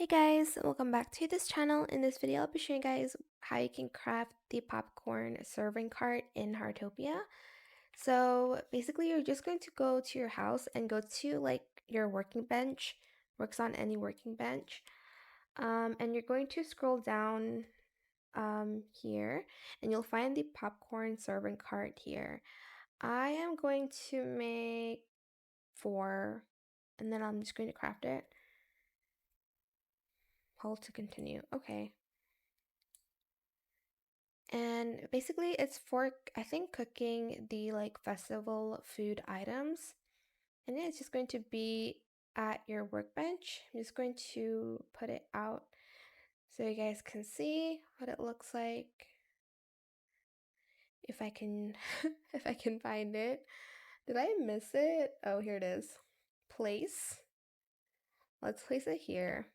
Hey guys, welcome back to this channel. In this video, I'll be showing you guys how you can craft the popcorn serving cart in Heartopia. So basically, you're just going to go to your house and go to like your working bench, works on any working bench. And you're going to scroll down here and you'll find the popcorn serving cart here. I am going to make 4 and then I'm just going to craft it. Hold to continue. Okay. And basically it's for, I think, cooking the like festival food items. And yeah, it's just going to be at your workbench. I'm just going to put it out so you guys can see what it looks like. If I can, if I can find it. Did I miss it? Oh, here it is. Place. Let's place it here.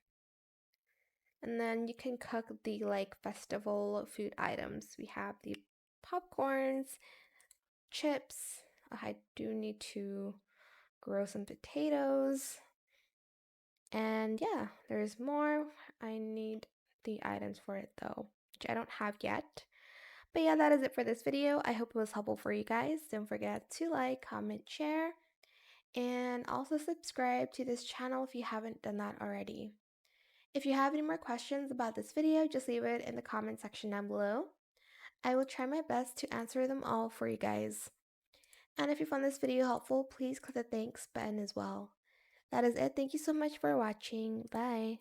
And then you can cook the like festival food items. We have the popcorns, chips. I do need to grow some potatoes. And yeah, there's more. I need the items for it though, which I don't have yet. But yeah, that is it for this video. I hope it was helpful for you guys. Don't forget to like, comment, share, and also subscribe to this channel if you haven't done that already. If you have any more questions about this video, just leave it in the comment section down below. I will try my best to answer them all for you guys. And if you found this video helpful, please click the thanks button as well. That is it. Thank you so much for watching. Bye.